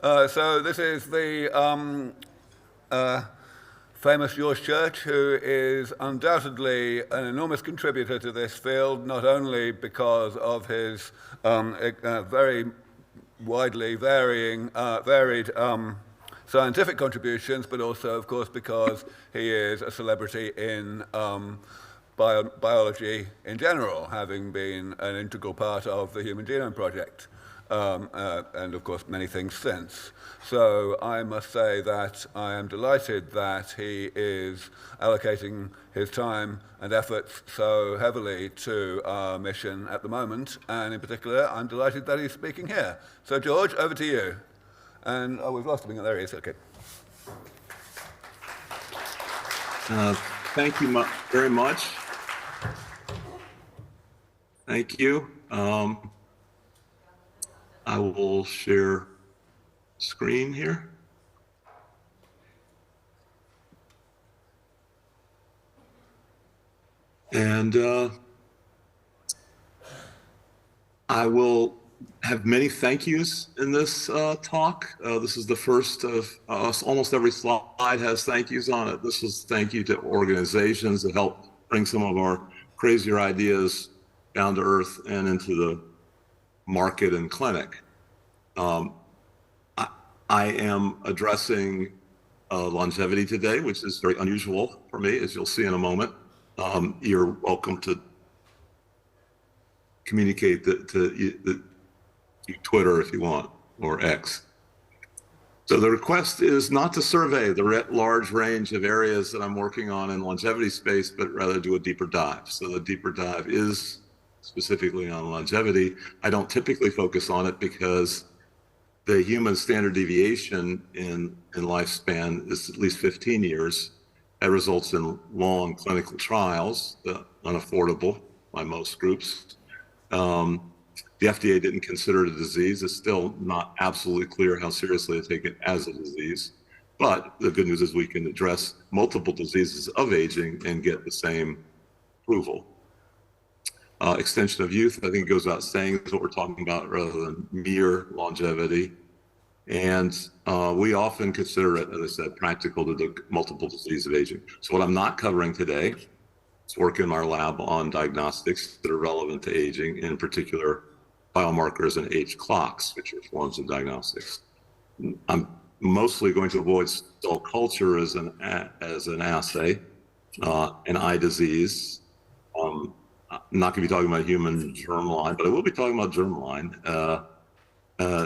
So this is the famous George Church, who is undoubtedly an enormous contributor to this field, not only because of his very widely varied scientific contributions, but also, of course, because he is a celebrity in biology in general, having been an integral part of the Human Genome Project, and of course many things since. So I must say that I am delighted that he is allocating his time and efforts so heavily to our mission at the moment, and in particular I'm delighted that he's speaking here. So George, over to you. And we've lost him. There he is. Okay. Thank you very much. Thank you. I will share screen here. And I will have many thank yous in this talk. This is the first of almost every slide has thank yous on it. This is thank you to organizations that help bring some of our crazier ideas down to earth and into the market and clinic. I am addressing longevity today, which is very unusual for me, as you'll see in a moment. You're welcome to communicate to Twitter if you want, or X. So the request is not to survey the large range of areas that I'm working on in longevity space, but rather do a deeper dive. So the deeper dive is specifically on longevity. I don't typically focus on it because the human standard deviation in lifespan is at least 15 years. That results in long clinical trials, unaffordable by most groups. The FDA didn't consider it a disease. It's still not absolutely clear how seriously to take it as a disease. But the good news is we can address multiple diseases of aging and get the same approval. Extension of youth, I think it goes without saying, is what we're talking about rather than mere longevity. And we often consider it, as I said, practical to do multiple disease of aging. So what I'm not covering today is work in our lab on diagnostics that are relevant to aging, in particular biomarkers and age clocks, which are forms of diagnostics. I'm mostly going to avoid cell culture as an assay, and eye disease. I'm not going to be talking about human germline, but I will be talking about germline.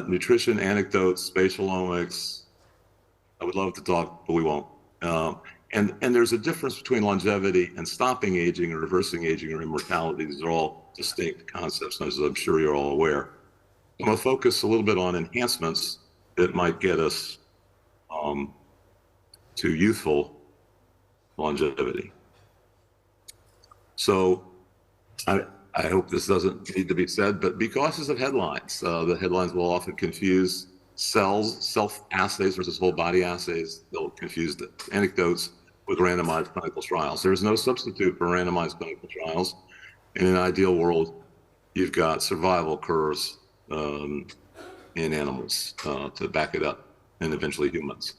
Nutrition, anecdotes, spatial omics. I would love to talk, but we won't. And there's a difference between longevity and stopping aging or reversing aging or immortality. These are all distinct concepts, as I'm sure you're all aware. I'm going to focus a little bit on enhancements that might get us to youthful longevity. So I hope this doesn't need to be said, but be cautious of headlines. The headlines will often confuse cells, self-assays versus whole body assays. They'll confuse the anecdotes with randomized clinical trials. There's no substitute for randomized clinical trials. In an ideal world, you've got survival curves in animals to back it up, and eventually humans.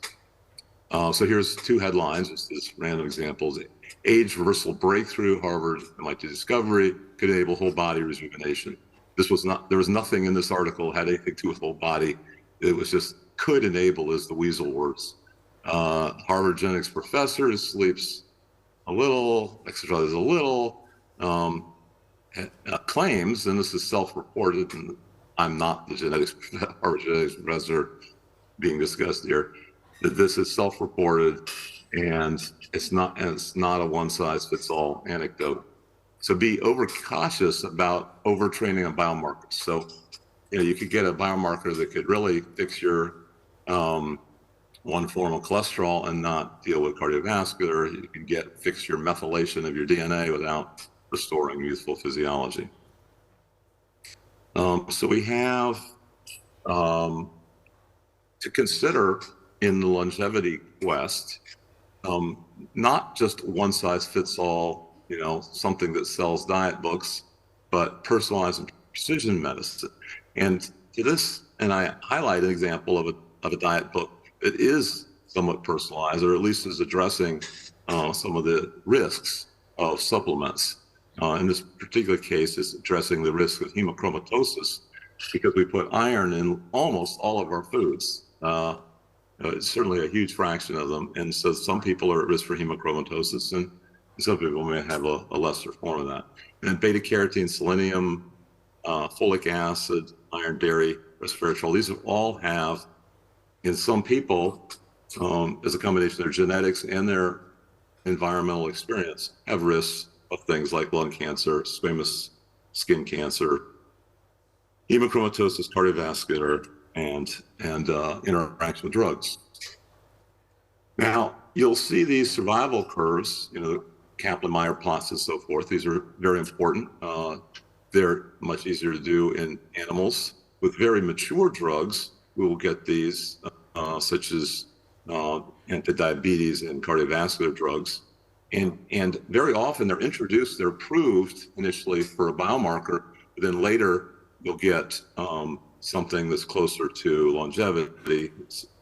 So here's two headlines, just random examples. Age reversal breakthrough, Harvard MIT discovery could enable whole body rejuvenation. There was nothing in this article had anything to do with whole body. It was just could enable is the weasel words. Harvard genetics professor sleeps a little, exercises a little, claims, and this is self-reported, and I'm not the Harvard genetics professor being discussed here, that this is self-reported and it's not a one-size-fits-all anecdote. So be overcautious about overtraining on biomarkers. So you could get a biomarker that could really fix your one form of cholesterol and not deal with cardiovascular. You can fix your methylation of your DNA without restoring youthful physiology. So we have to consider in the longevity quest, not just one size fits all, something that sells diet books, but personalized and precision medicine. And to this, and I highlight an example of a diet book that is somewhat personalized, or at least is addressing some of the risks of supplements. In this particular case, it's addressing the risk of hemochromatosis because we put iron in almost all of our foods. It's certainly a huge fraction of them. And so some people are at risk for hemochromatosis, and some people may have a lesser form of that. And beta carotene, selenium, folic acid, iron, dairy, resveratrol, these all have, in some people, as a combination of their genetics and their environmental experience, have risks of things like lung cancer, squamous skin cancer, hemochromatosis, cardiovascular, and interaction with drugs. Now, you'll see these survival curves, Kaplan-Meier plots and so forth. These are very important. They're much easier to do in animals. With very mature drugs, we will get these, such as anti-diabetes and cardiovascular drugs. And very often they're introduced, they're approved initially for a biomarker, but then later you'll get something that's closer to longevity,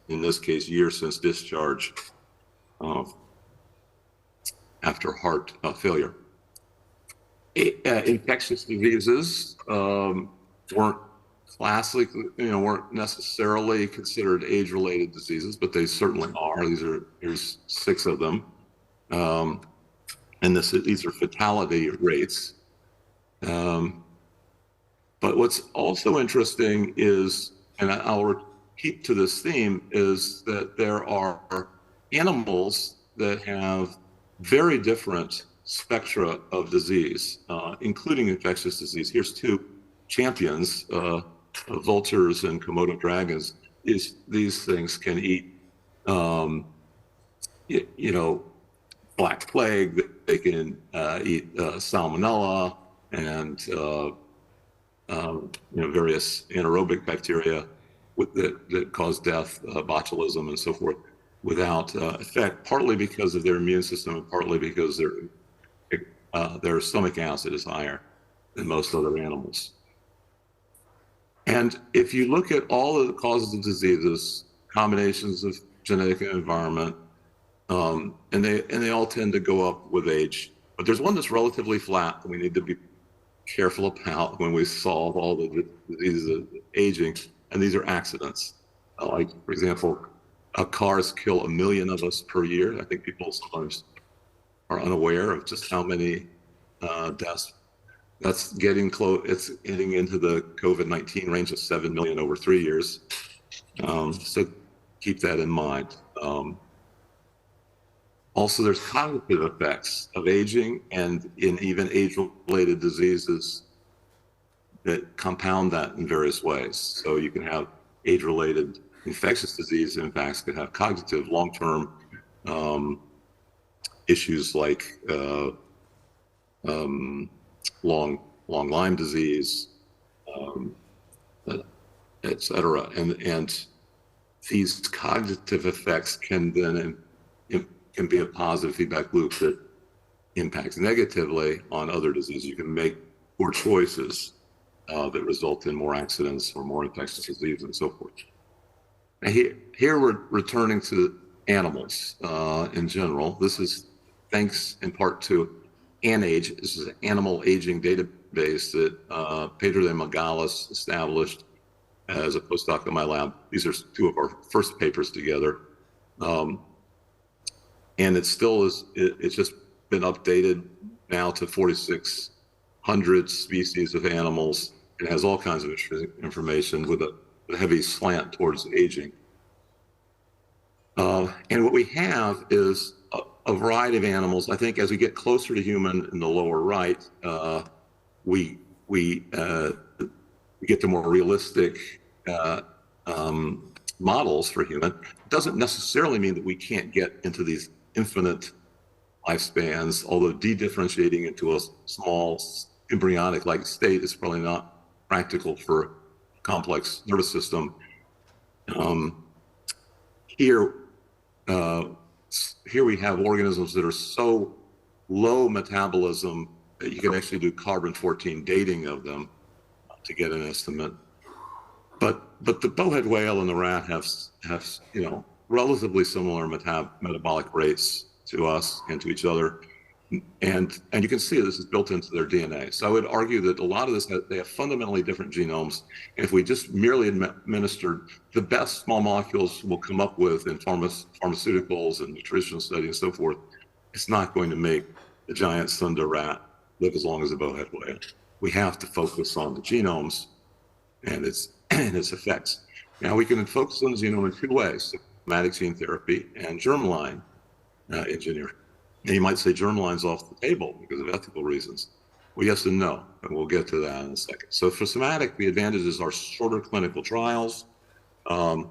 in this case, years since discharge after heart failure. Infectious diseases weren't classically, weren't necessarily considered age-related diseases, but they certainly are. Here's 6 of them. And these are fatality rates. But what's also interesting is, and I'll repeat to this theme, is that there are animals that have very different spectra of disease, including infectious disease. Here's 2 champions, vultures and Komodo dragons. These things can eat, black plague. They can eat salmonella and various anaerobic bacteria that cause death, botulism, and so forth, without effect. Partly because of their immune system, and partly because their stomach acid is higher than most other animals. And if you look at all of the causes of diseases, combinations of genetic and environment, and they all tend to go up with age. But there's one that's relatively flat that we need to be careful about when we solve all the diseases of aging, and these are accidents. Like, for example, cars kill 1 million of us per year. I think people sometimes are unaware of just how many deaths. That's getting close. It's getting into the COVID-19 range of 7 million over 3 years. So keep that in mind. Also, there's cognitive effects of aging and in even age-related diseases that compound that in various ways. So you can have age-related infectious disease impacts, could have cognitive long-term issues like long Lyme disease, et cetera. And these cognitive effects can then can be a positive feedback loop that impacts negatively on other diseases. You can make poor choices that result in more accidents or more infectious disease and so forth. Now here we're returning to animals in general. This is thanks in part to ANAGE. This is an animal aging database that Pedro de Magalas established as a postdoc in my lab. These are 2 of our first papers together. And it still is, it's just been updated now to 4,600 species of animals. It has all kinds of interesting information with a heavy slant towards aging. And what we have is a variety of animals. I think as we get closer to human in the lower right, we get to more realistic models for human. It doesn't necessarily mean that we can't get into these infinite lifespans, although de-differentiating into a small embryonic-like state is probably not practical for a complex nervous system. Here we have organisms that are so low metabolism that you can actually do carbon-14 dating of them to get an estimate. But the bowhead whale and the rat have relatively similar metabolic rates to us and to each other. And you can see this is built into their DNA. So I would argue that a lot of this, they have fundamentally different genomes. And if we just merely administered the best small molecules we'll come up with in pharmaceuticals and nutritional studies and so forth, it's not going to make the giant thunder rat live as long as a bowhead whale. We have to focus on the genomes and its effects. Now we can focus on the genome in two ways: somatic gene therapy and germline engineering. And you might say germline's off the table because of ethical reasons. Well, yes and no, and we'll get to that in a second. So for somatic, the advantages are shorter clinical trials, and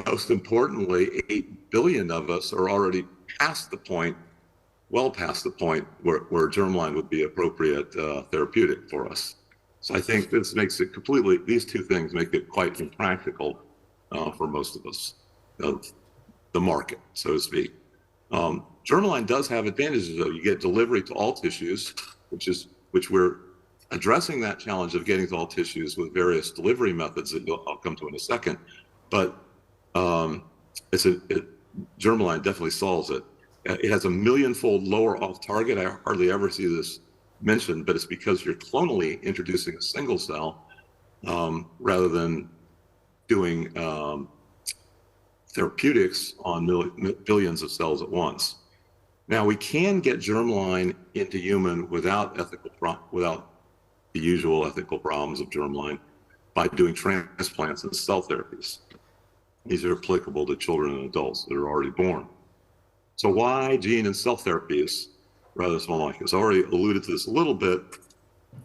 most importantly, 8 billion of us are already past the point, well past the point where germline would be appropriate therapeutic for us. So I think this makes it completely, these two things make it quite impractical for most of us, of the market, so to speak. Germline does have advantages, though. You get delivery to all tissues, which we're addressing that challenge of getting to all tissues with various delivery methods that I'll come to in a second. But germline definitely solves it. It has a millionfold lower off-target. I hardly ever see this mentioned, but it's because you're clonally introducing a single cell rather than doing therapeutics on billions of cells at once. Now we can get germline into human without the usual ethical problems of germline by doing transplants and cell therapies. These are applicable to children and adults that are already born. So why gene and cell therapies rather than small molecules? I already alluded to this a little bit,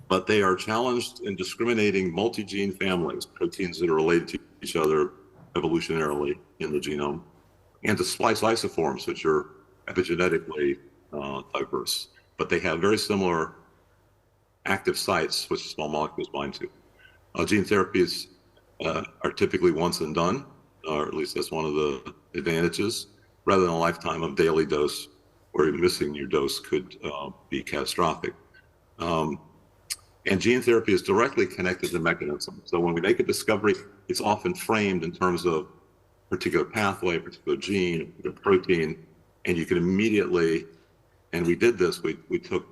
but they are challenged in discriminating multi-gene families, proteins that are related to each other evolutionarily in the genome, and to splice isoforms, which are epigenetically diverse, but they have very similar active sites which small molecules bind to. Gene therapies are typically once and done, or at least that's one of the advantages, rather than a lifetime of daily dose where missing your dose could be catastrophic. And gene therapy is directly connected to mechanism. So when we make a discovery, it's often framed in terms of a particular pathway, a particular gene, a particular protein, and you can immediately, and we did this, we took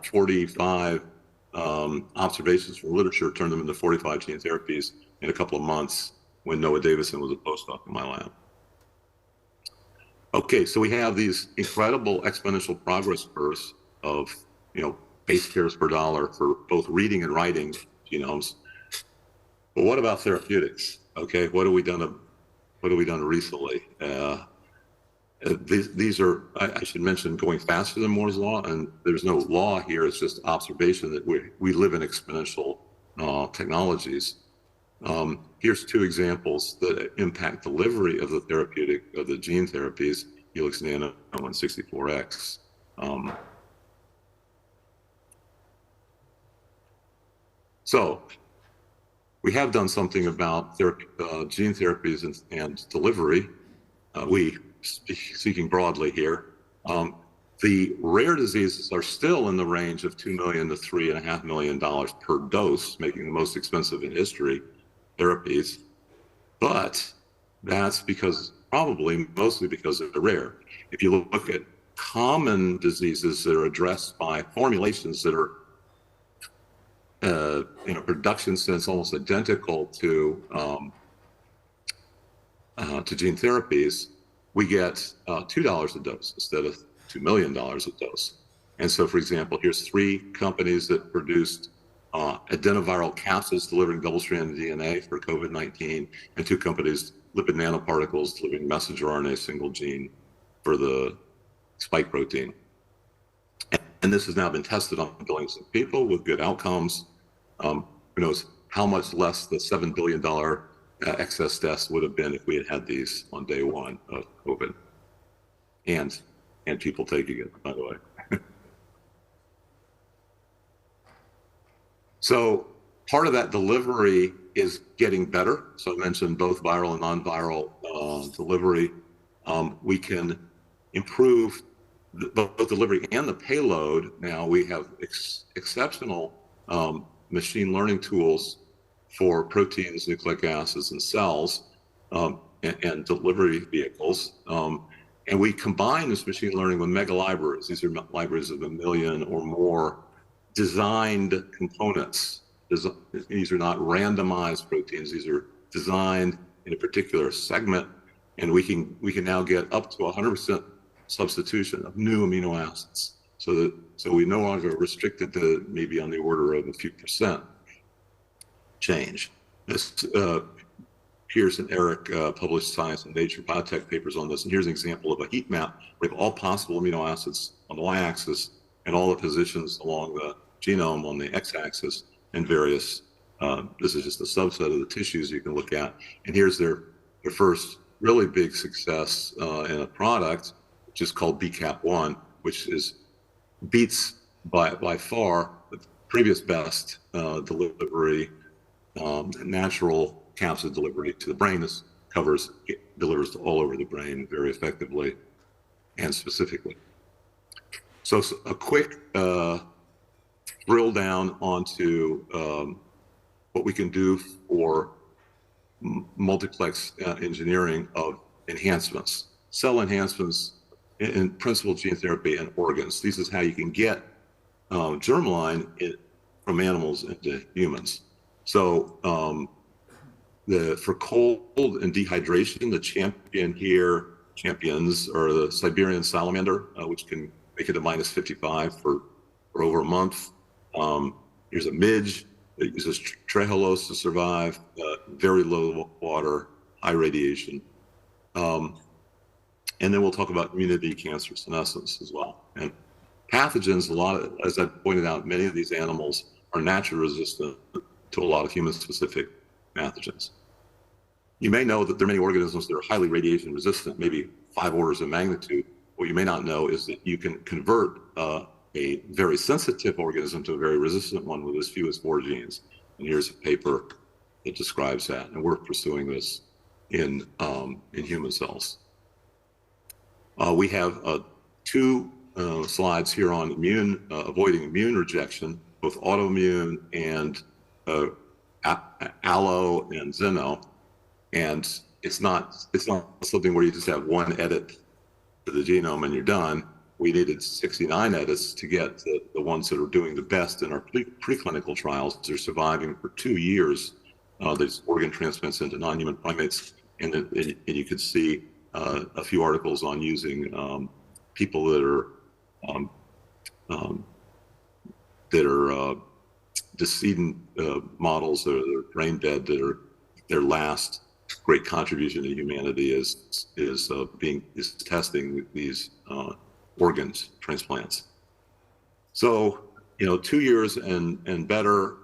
45 observations from literature, turned them into 45 gene therapies in a couple of months when Noah Davison was a postdoc in my lab. Okay, so we have these incredible exponential progress curves of, base pairs per dollar for both reading and writing genomes. But what about therapeutics? Okay, what have we done recently? These are, I should mention, going faster than Moore's law, and there's no law here. It's just observation that we live in exponential technologies. Here's two examples that impact delivery of the therapeutic, of the gene therapies, Helix Nano and 64X. So we have done something about gene therapies and delivery. Speaking broadly here, the rare diseases are still in the range of $2 million to $3.5 million per dose, making the most expensive in history therapies. But that's mostly because they're rare. If you look at common diseases that are addressed by formulations that are in a production sense almost identical to gene therapies, we get $2 a dose instead of $2 million a dose. And so, for example, here's 3 companies that produced adenoviral capsids delivering double-stranded DNA for COVID-19, and 2 companies, lipid nanoparticles, delivering messenger RNA single gene for the spike protein. And this has now been tested on billions of people with good outcomes. Who knows how much less the $7 billion excess deaths would have been if we had these on day 1 of COVID. And people taking it, by the way. So part of that delivery is getting better. So I mentioned both viral and non-viral delivery. We can improve both delivery and the payload. Now we have exceptional machine learning tools for proteins, nucleic acids, and cells, and delivery vehicles. And we combine this machine learning with mega libraries. These are libraries of 1 million or more designed components. These are not randomized proteins. These are designed in a particular segment, and we can now get up to 100% substitution of new amino acids. So we no longer restricted to maybe on the order of a few percent change. Pierce and Eric published Science and Nature Biotech papers on this, and here's an example of a heat map. We have all possible amino acids on the y-axis and all the positions along the genome on the x-axis, and various, this is just a subset of the tissues you can look at. And here's their first really big success in a product, which is called BCAP1, which beats by far the previous best delivery, natural capsid delivery to the brain. This delivers to all over the brain very effectively and specifically. So a quick drill down onto what we can do for multiplex engineering of enhancements, cell enhancements in principal gene therapy and organs. This is how you can get germline from animals into humans. So for cold and dehydration, the champions are the Siberian salamander, which can make it to minus 55 for over a month. Here's a midge that uses trehalose to survive, very low water, high radiation. And then we'll talk about immunity, cancer senescence as well. And pathogens, as I pointed out, many of these animals are naturally resistant to a lot of human-specific pathogens. You may know that there are many organisms that are highly radiation resistant, maybe 5 orders of magnitude. What you may not know is that you can convert a very sensitive organism to a very resistant one with as few as 4 genes. And here's a paper that describes that, and we're pursuing this in human cells. We have 2 slides here on avoiding immune rejection, both autoimmune and allo and xeno. And it's not something where you just have 1 edit to the genome and you're done. We needed 69 edits to get the ones that are doing the best in our preclinical trials. They're surviving for 2 years. There's organ transplants into non-human primates, and you could see a few articles on using people that are decedent models that are brain dead, that are their last great contribution to humanity is testing these organs transplants. So 2 years and better.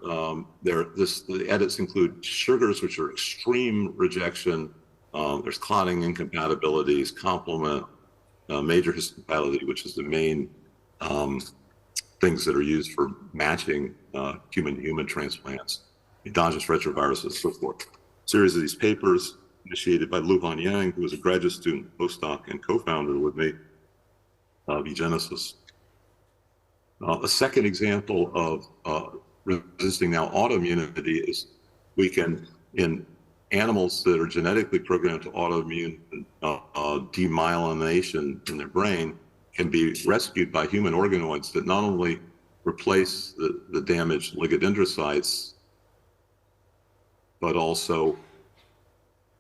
The edits include sugars, which are extreme rejection. There's clotting incompatibilities, complement, major histopathology, which is the main things that are used for matching human-to-human transplants, endogenous retroviruses, so forth. A series of these papers initiated by Luhan Yang, who was a graduate student, postdoc, and co-founder with me of eGenesis. A second example of resisting now autoimmunity is we can, in animals that are genetically programmed to autoimmune demyelination in their brain, can be rescued by human organoids that not only replace the damaged oligodendrocytes, but also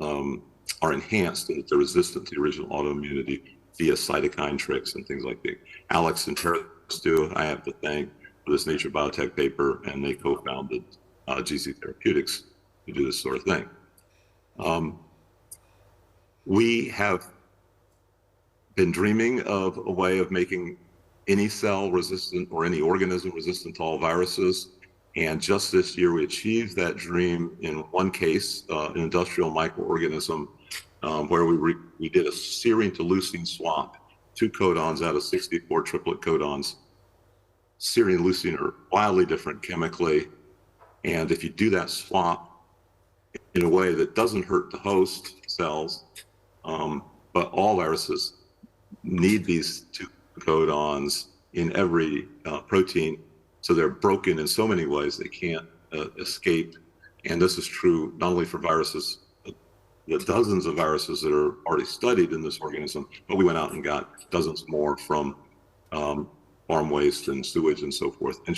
are enhanced so that they're resistant to the original autoimmunity via cytokine tricks and things like that. Alex and Paris do, I have to thank, for this Nature Biotech paper, and they co-founded GC Therapeutics to do this sort of thing. We have been dreaming of a way of making any cell resistant or any organism resistant to all viruses. And just this year, we achieved that dream in one case, an industrial microorganism, where we did a serine to leucine swap, 2 codons out of 64 triplet codons. Serine and leucine are wildly different chemically. And if you do that swap in a way that doesn't hurt the host cells, but all viruses need these 2 codons in every protein, so they're broken in so many ways they can't escape And this is true not only for viruses, the dozens of viruses that are already studied in this organism, but we went out and got dozens more from farm waste and sewage and so forth, and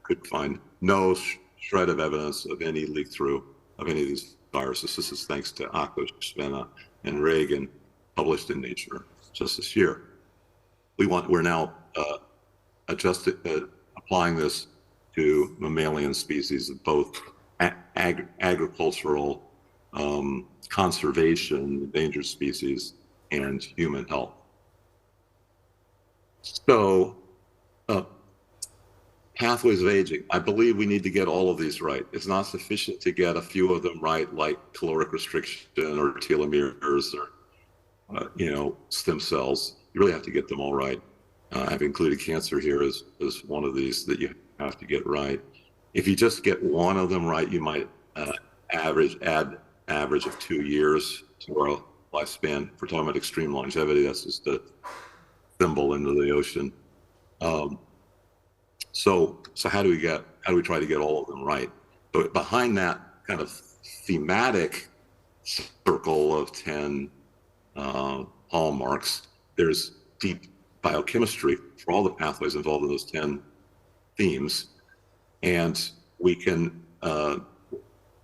could find no shred of evidence of any leak through of any of these viruses. This is thanks to Akos, Svena, and Reagan, published in Nature just this year. We're now applying this to mammalian species of both agricultural, conservation, endangered species, and human health. So, pathways of aging. I believe we need to get all of these right. It's not sufficient to get a few of them right, like caloric restriction or telomeres or stem cells. You really have to get them all right. I've included cancer here as one of these that you have to get right. If you just get one of them right, you might add average of 2 years to our lifespan. If we're talking about extreme longevity, that's just a thimble into the ocean. So how do we try to get all of them right? So behind that kind of thematic circle of 10 hallmarks, there's deep biochemistry for all the pathways involved in those 10 themes. And we can,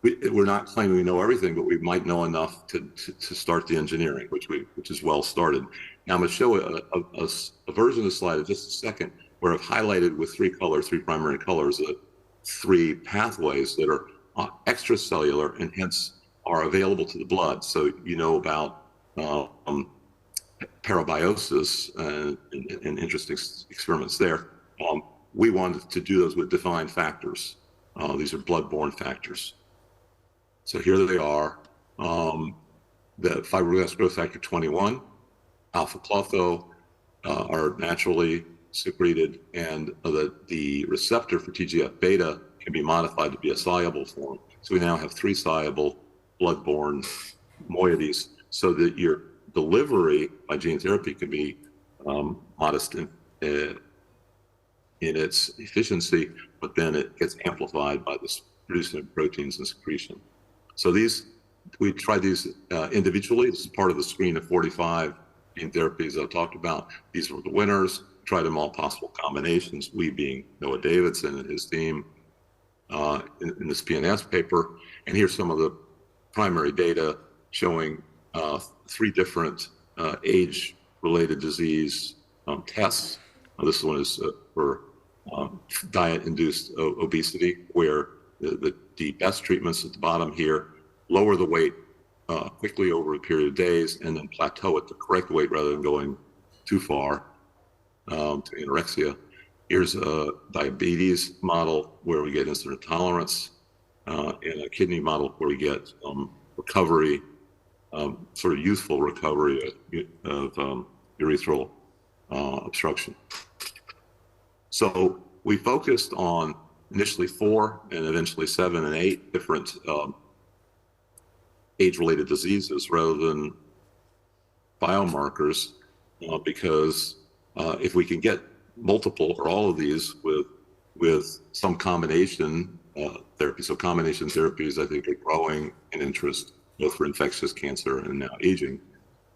we're not claiming we know everything, but we might know enough to start the engineering, which is well started. Now I'm going to show a version of the slide in just a second, where I've highlighted with three primary colors, 3 pathways that are extracellular and hence are available to the blood. So you know about parabiosis and interesting experiments there. We wanted to do those with defined factors. These are blood-borne factors. So here they are. The fibroblast growth factor 21, alpha-klotho are naturally secreted, and the receptor for TGF-beta can be modified to be a soluble form. So we now have 3 soluble blood-borne moieties, so that your delivery by gene therapy can be modest in its efficiency, but then it gets amplified by the producing of proteins and secretion. So we tried these individually. This is part of the screen of 45 gene therapies I've talked about. These were the winners. Tried them all possible combinations, we being Noah Davidson and his team in this PNAS paper. And here's some of the primary data showing 3 different age-related disease tests. This one is for diet-induced obesity, where the best treatments at the bottom here lower the weight quickly over a period of days and then plateau at the correct weight rather than going too far to anorexia. Here's a diabetes model where we get insulin tolerance, and a kidney model where we get recovery, sort of youthful recovery of urethral obstruction. So we focused on initially 4 and eventually 7 and 8 different age-related diseases rather than biomarkers, because if we can get multiple or all of these with some combination therapy, so combination therapies I think are growing in interest both for infectious cancer and now aging.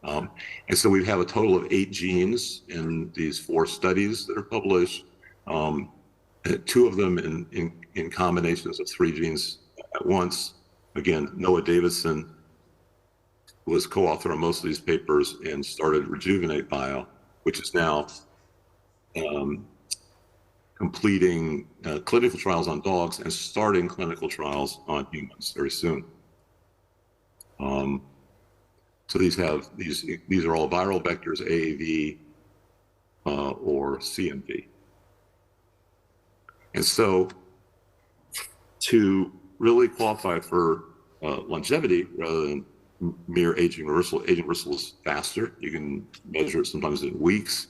And so we have a total of 8 genes in these 4 studies that are published, 2 of them in combinations of 3 genes at once. Again, Noah Davidson was co-author on most of these papers and started Rejuvenate Bio, which is now completing clinical trials on dogs and starting clinical trials on humans very soon. So these are all viral vectors, AAV or CMV. And so to really qualify for longevity rather than mere aging reversal is faster. You can measure it sometimes in weeks,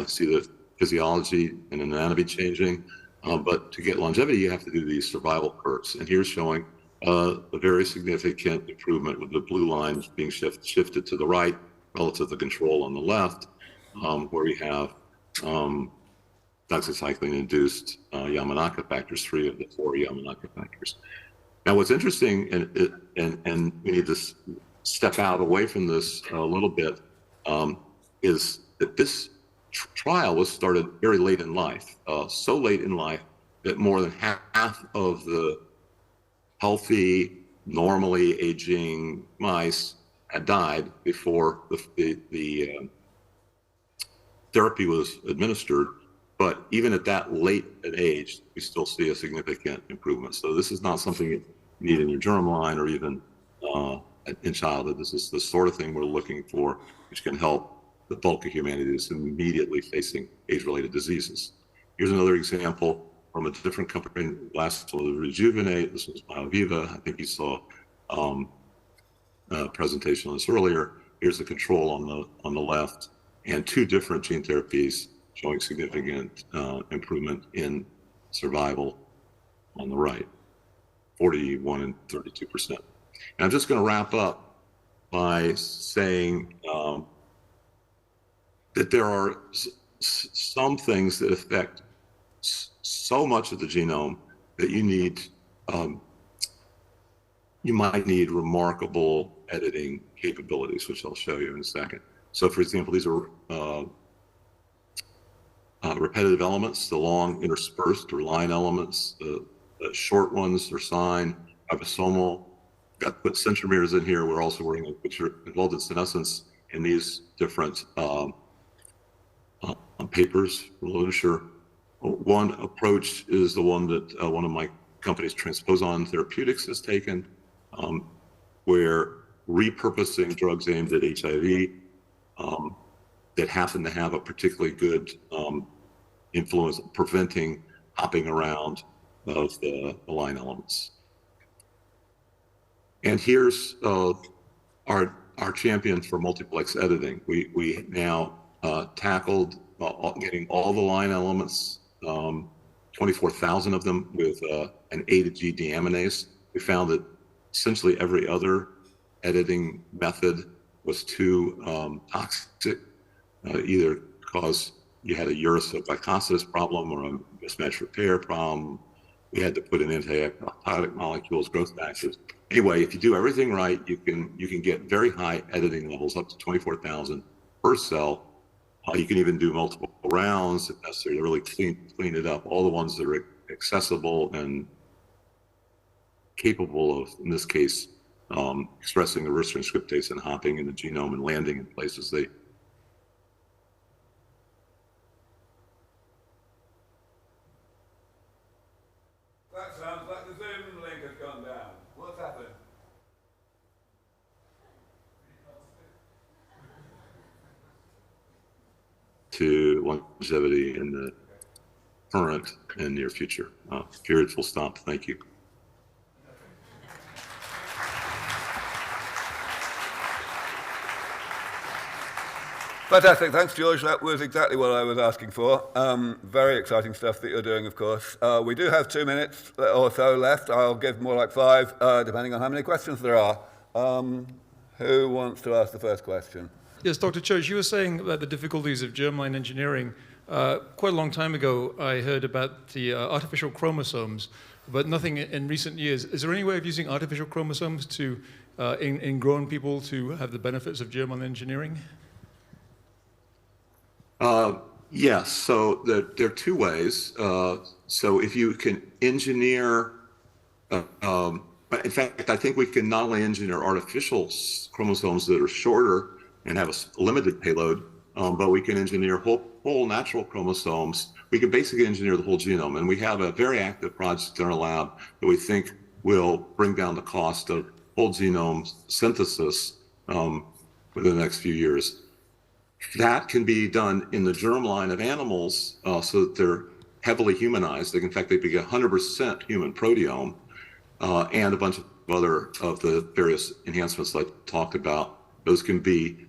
see the physiology and anatomy changing. But to get longevity, you have to do these survival curves. And here's showing a very significant improvement with the blue lines being shifted to the right relative to the control on the left, where we have doxycycline-induced Yamanaka factors, 3 of the 4 Yamanaka factors. Now, what's interesting, and we need to step out away from this a little bit, is that this trial was started very late in life, so late in life that more than half of the healthy, normally aging mice had died before the therapy was administered. But even at that late an age, we still see a significant improvement. So this is not something you need in your germline or even in childhood. This is the sort of thing we're looking for, which can help the bulk of humanity that's immediately facing age-related diseases. Here's another example from a different company. Last was Rejuvenate. This was Biomedical. I think you saw a presentation on this earlier. Here's the control on the left, and two different gene therapies showing significant improvement in survival on the right, 41 and 32%. And I'm just going to wrap up by saying that there are some things that affect so much of the genome that you might need remarkable editing capabilities, which I'll show you in a second. So, for example, these are repetitive elements, the long interspersed or line elements. The short ones are sign, ribosomal. Got to put centromeres in here. We're also working on which are involved in senescence in these different papers from literature. One approach is the one that one of my companies, Transposon Therapeutics, has taken, where repurposing drugs aimed at HIV that happen to have a particularly good influence preventing hopping around of the line elements. And here's our champion for multiplex editing. We now tackled getting all the line elements, 24,000 of them with an A to G deaminase. We found that essentially every other editing method was too toxic, either because you had a uracil-glycosidase problem or a mismatch repair problem. We had to put in anti-apoptotic molecules, growth factors. Anyway, if you do everything right, you can get very high editing levels, up to 24,000 per cell. You can even do multiple rounds if necessary to really clean it up. All the ones that are accessible and capable of, in this case, expressing the reverse transcriptase and hopping in the genome and landing in places they. That sounds like the Zoom link has gone down. What's happened? To longevity in the current and near future. Period, full stop. Thank you. Fantastic. Thanks, George. That was exactly what I was asking for. Very exciting stuff that you're doing, of course. We do have 2 minutes or so left. I'll give more like 5, depending on how many questions there are. Who wants to ask the first question? Yes, Dr. Church, you were saying about the difficulties of germline engineering. Quite a long time ago, I heard about the artificial chromosomes, but nothing in recent years. Is there any way of using artificial chromosomes to in grown people to have the benefits of germline engineering? Yes, so there are 2 ways. So if you can engineer, but in fact, I think we can not only engineer artificial chromosomes that are shorter and have a limited payload, but we can engineer whole natural chromosomes. We can basically engineer the whole genome. And we have a very active project in our lab that we think will bring down the cost of whole genome synthesis within the next few years. That can be done in the germline of animals so that they're heavily humanized. In fact, they become 100% human proteome and a bunch of other of the various enhancements I talked about. Those can be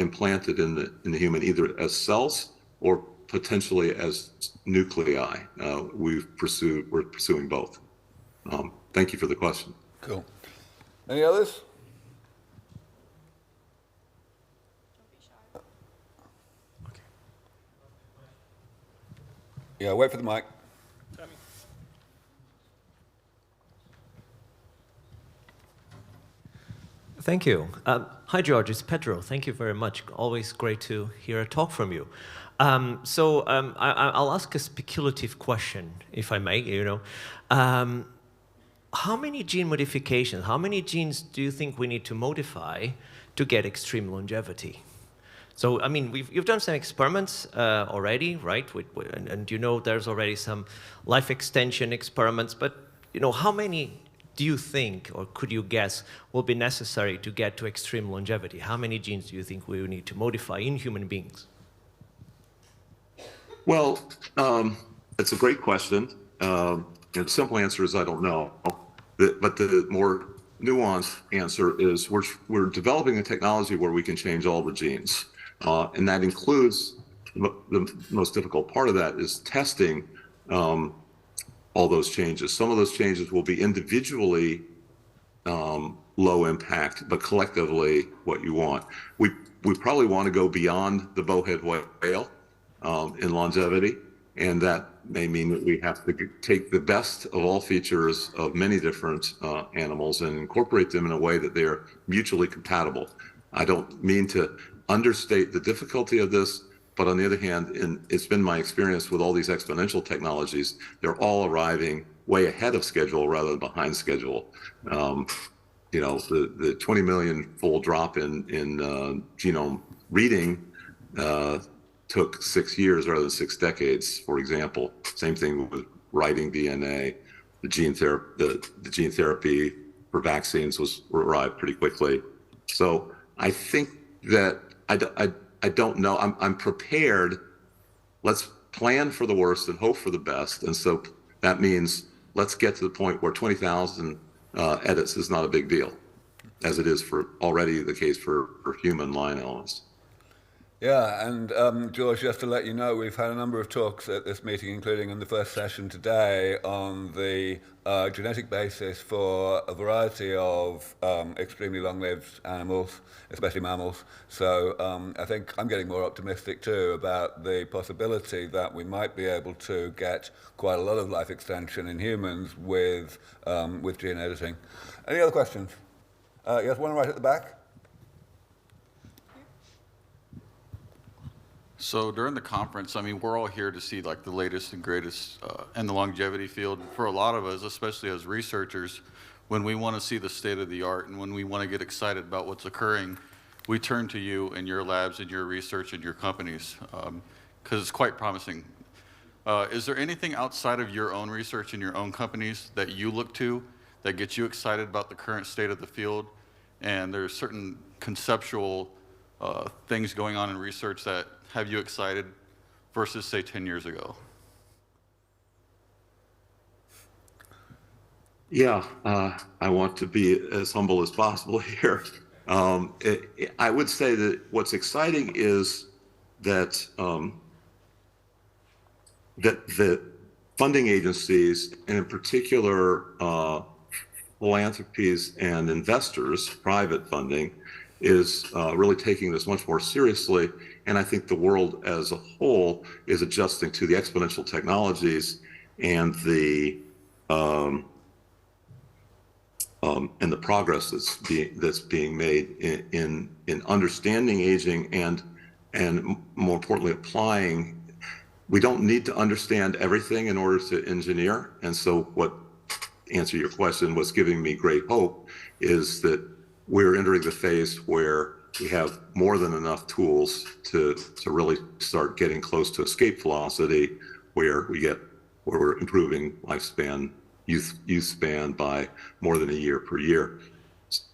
implanted in the human either as cells or potentially as nuclei. We're pursuing both. Thank you for the question. Cool. Any others? Yeah, wait for the mic. Thank you. Hi, George. It's Pedro. Thank you very much. Always great to hear a talk from you. I'll ask a speculative question, if I may. How many gene modifications, how many genes do you think we need to modify to get extreme longevity? So, I mean, you've done some experiments already, right? And there's already some life extension experiments, but how many do you think, or could you guess, will be necessary to get to extreme longevity? How many genes do you think we will need to modify in human beings? Well, it's a great question. The simple answer is I don't know. But the more nuanced answer is we're developing a technology where we can change all the genes. And that includes, the most difficult part of that is testing all those changes. Some of those changes will be individually low impact, but collectively what you want. We probably want to go beyond the bowhead whale in longevity, and that may mean that we have to take the best of all features of many different animals and incorporate them in a way that they're mutually compatible. I don't mean to understate the difficulty of this, but on the other hand, it's been my experience with all these exponential technologies, they're all arriving way ahead of schedule rather than behind schedule. The 20 million fold drop in genome reading took 6 years rather than 6 decades, for example. Same thing with writing DNA. The gene therapy for vaccines arrived pretty quickly. So I think that I don't know. I'm prepared. Let's plan for the worst and hope for the best. And so that means let's get to the point where 20,000 edits is not a big deal, as it is already the case for human line elements. Yeah, and George, just to let you know, we've had a number of talks at this meeting, including in the first session today, on the genetic basis for a variety of extremely long-lived animals, especially mammals. So I think I'm getting more optimistic too about the possibility that we might be able to get quite a lot of life extension in humans with gene editing. Any other questions? Yes, one right at the back. So during the conference, I mean, we're all here to see like the latest and greatest in the longevity field. For a lot of us, especially as researchers, when we want to see the state of the art and when we want to get excited about what's occurring, we turn to you and your labs and your research and your companies because it's quite promising. Is there anything outside of your own research and your own companies that you look to that gets you excited about the current state of the field? And there's certain conceptual things going on in research that have you excited versus, say, 10 years ago? Yeah, I want to be as humble as possible here. I would say that what's exciting is that that the funding agencies, and in particular philanthropies and investors, private funding, is really taking this much more seriously. And I think the world as a whole is adjusting to the exponential technologies and the progress that's being made in understanding aging and more importantly applying. We don't need to understand everything in order to engineer. And so what, answer your question, what's giving me great hope is that we're entering the phase where we have more than enough tools to really start getting close to escape velocity, where we're improving lifespan, youth span by more than a year per year.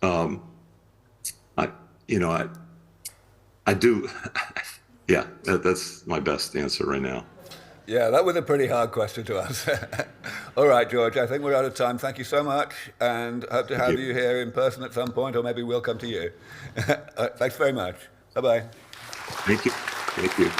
I do, yeah, that's my best answer right now. Yeah, that was a pretty hard question to answer. All right, George, I think we're out of time. Thank you so much, and hope to have you here in person at some point, or maybe we'll come to you. Thanks very much. Bye-bye. Thank you. Thank you.